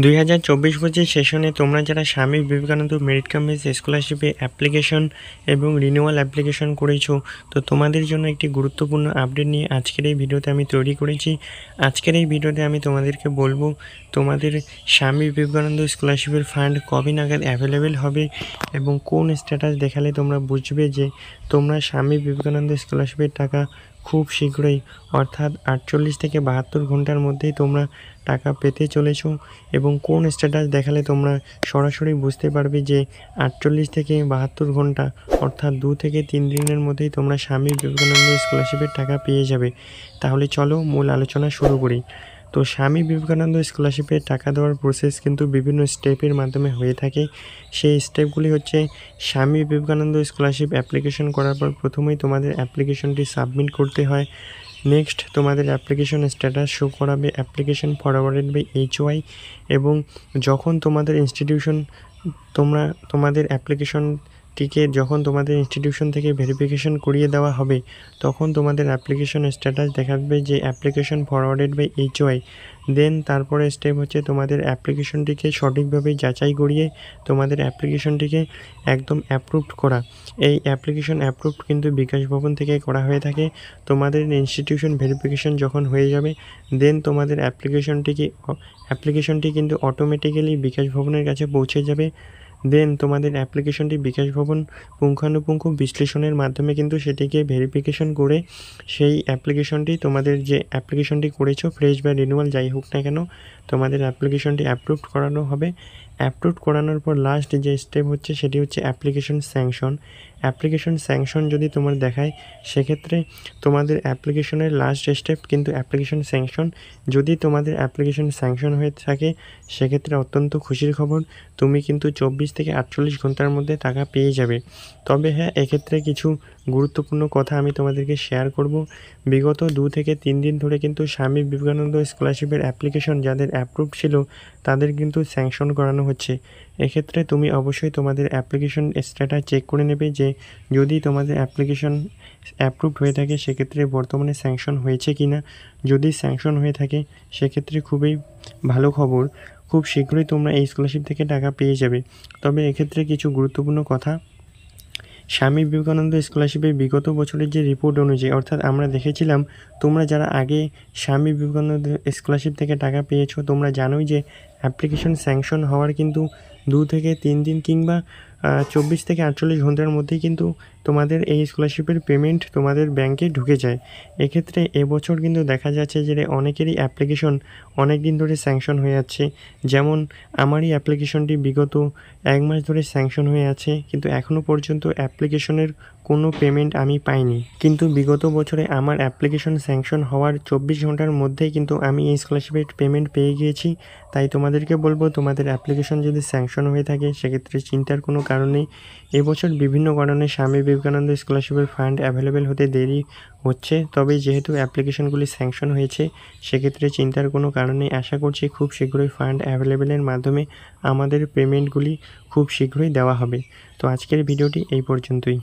2024-25 সেশনে তোমরা যারা Swami Vivekananda merit cum base স্কলারশিপে অ্যাপ্লিকেশন এবং রিনিউয়াল অ্যাপ্লিকেশন করেছো, তো তোমাদের জন্য একটি গুরুত্বপূর্ণ আপডেট নিয়ে আজকের এই ভিডিওতে আমি তৈরি করেছি। আজকের এই ভিডিওতে আমি তোমাদেরকে বলবো তোমাদের স্বামী বিবেকানন্দ স্কলারশিপের ফান্ড কবে নাগাদ অ্যাভেলেবেল হবে এবং কোন স্ট্যাটাস দেখালে তোমরা বুঝবে যে তোমরা স্বামী বিবেকানন্দ স্কলারশিপের টাকা খুব শীঘ্রই অর্থাৎ 48 থেকে 72 ঘন্টার মধ্যেই তোমরা টাকা পেতে চলেছো এবং কোন স্ট্যাটাস দেখালে তোমরা সরাসরি বুঝতে পারবে যে 48 থেকে 72 ঘন্টা অর্থাৎ 2 থেকে 3 দিনের মধ্যেই তোমরা স্বামী বিবেকানন্দ স্কলারশিপের টাকা পেয়ে যাবে। তাহলে চলো মূল আলোচনা শুরু করি। তো স্বামী বিবেকানন্দ স্কলারশিপে টাকা দেওয়ার প্রসেস কিন্তু বিভিন্ন স্টেপের মাধ্যমে হয়ে থাকে। সেই স্টেপগুলি হচ্ছে, স্বামী বিবেকানন্দ স্কলারশিপ অ্যাপ্লিকেশন করার পর প্রথমেই তোমাদের অ্যাপ্লিকেশনটি সাবমিট করতে হয়। নেক্সট তোমাদের অ্যাপ্লিকেশন স্ট্যাটাস শো করাবে অ্যাপ্লিকেশন ফরওয়ার্ডেড বাই HY এবং যখন তোমাদের ইনস্টিটিউশন তোমাদের অ্যাপ্লিকেশনটিকে যখন তোমাদের ইনস্টিটিউশন থেকে ভেরিফিকেশন করিয়ে দেওয়া হবে তখন তোমাদের অ্যাপ্লিকেশন স্ট্যাটাস দেখাবে যে অ্যাপ্লিকেশন ফরওয়ার্ডেড বাই HY। দেন তারপরে স্টেপ হচ্ছে তোমাদের অ্যাপ্লিকেশনটিকে সঠিকভাবে যাচাই করিয়ে তোমাদের অ্যাপ্লিকেশনটিকে একদম অ্যাপ্রুভড করা। এই অ্যাপ্লিকেশন অ্যাপ্রুভড কিন্তু বিকাশ ভবন থেকে করা হয়ে থাকে। তোমাদের ইনস্টিটিউশন ভেরিফিকেশন যখন হয়ে যাবে দেন তোমাদের অ্যাপ্লিকেশনটি কিন্তু অটোমেটিক্যালি বিকাশ ভবনের কাছে পৌঁছে যাবে। দেন তোমাদের অ্যাপ্লিকেশনটি বিকাশ ভবন পুঙ্খানুপুঙ্খ বিশ্লেষণের মাধ্যমে কিন্তু সেটিকে ভেরিফিকেশন করে সেই অ্যাপ্লিকেশনটি তোমাদের যে অ্যাপ্লিকেশনটি করেছো ফ্রেশ বা রিনিউয়াল যাই হোক না কেন তোমাদের অ্যাপ্লিকেশনটি অ্যাপ্রুভড করানো হবে। অ্যাপ্রুভড করানোর পর লাস্ট যে স্টেপ হচ্ছে সেটি হচ্ছে অ্যাপ্লিকেশন স্যাংশন। অ্যাপ্লিকেশন স্যাংশন যদি তোমার দেখায় সেক্ষেত্রে তোমাদের অ্যাপ্লিকেশনের লাস্ট স্টেপ কিন্তু অ্যাপ্লিকেশন স্যাংশন। যদি তোমাদের অ্যাপ্লিকেশন স্যাংশন হয়ে থাকে সেক্ষেত্রে অত্যন্ত খুশির খবর, তুমি কিন্তু 24 থেকে 48 ঘন্টার মধ্যে টাকা পেয়ে যাবে। তবে হ্যাঁ, এক্ষেত্রে কিছু গুরুত্বপূর্ণ কথা আমি তোমাদেরকে শেয়ার করব। বিগত 2 থেকে 3 দিন ধরে কিন্তু স্বামী বিবেকানন্দ স্কলারশিপের অ্যাপ্লিকেশন যাদের অ্যাপ্রুভড ছিল তাদের কিন্তু স্যাংশন করানো হচ্ছে। এক্ষেত্রে তুমি অবশ্যই তোমাদের অ্যাপ্লিকেশন স্ট্যাটাস চেক করে নেবে যে যদি তোমাদের অ্যাপ্লিকেশন অ্যাপ্রুভড হয়ে থাকে সেক্ষেত্রে বর্তমানে স্যাংশন হয়েছে কি না। যদি স্যাংশন হয়ে থাকে সেক্ষেত্রে খুবই ভালো খবর, খুব শীঘ্রই তোমরা এই স্কলারশিপ থেকে টাকা পেয়ে যাবে। তবে এক্ষেত্রে কিছু গুরুত্বপূর্ণ কথা, স্বামী বিবেকানন্দ স্কলারশিপের বিগত বছরের যে রিপোর্ট অনুযায়ী অর্থাৎ আমরা দেখেছিলাম তোমরা যারা আগে স্বামী বিবেকানন্দ স্কলারশিপ থেকে টাকা পেয়েছো তোমরা জানোই যে অ্যাপ্লিকেশন স্যাংশন হওয়ার কিন্তু 2 থেকে 3 দিন কিংবা 24 থেকে 48 ঘন্টার মধ্যেই কিন্তু তোমাদের এই স্কলারশিপের পেমেন্ট তোমাদের ব্যাংকে ঢুকে যায়। এক্ষেত্রে এবছর কিন্তু দেখা যাচ্ছে যে অনেকেরই অ্যাপ্লিকেশন অনেক দিন ধরে স্যাংশন হয়ে যাচ্ছে। যেমন আমারই অ্যাপ্লিকেশনটি বিগত 1 মাস ধরে স্যাংশন হয়ে আছে কিন্তু এখনও পর্যন্ত অ্যাপ্লিকেশনের কোনো পেমেন্ট আমি পাইনি। কিন্তু বিগত বছরে আমার অ্যাপ্লিকেশন স্যাংশন হওয়ার 24 ঘন্টার মধ্যেই কিন্তু আমি এই স্কলারশিপের পেমেন্ট পেয়ে গিয়েছি। তাই তোমাদেরকে বলবো তোমাদের অ্যাপ্লিকেশন যদি স্যাংশন হয়ে থাকে সেক্ষেত্রে চিন্তার কোনো কারণ নেই। এবছর বিভিন্ন কারণে স্বামী বিবেকানন্দ স্কলারশিপের ফান্ড অ্যাভেলেবেল হতে দেরি হচ্ছে, তবে যেহেতু অ্যাপ্লিকেশনগুলি স্যাংশন হয়েছে সেক্ষেত্রে চিন্তার কোনো কারণ নেই। আশা করছি খুব শীঘ্রই ফান্ড অ্যাভেলেবেলের মাধ্যমে আমাদের পেমেন্টগুলি খুব শীঘ্রই দেওয়া হবে। তো আজকের ভিডিওটি এই পর্যন্তই।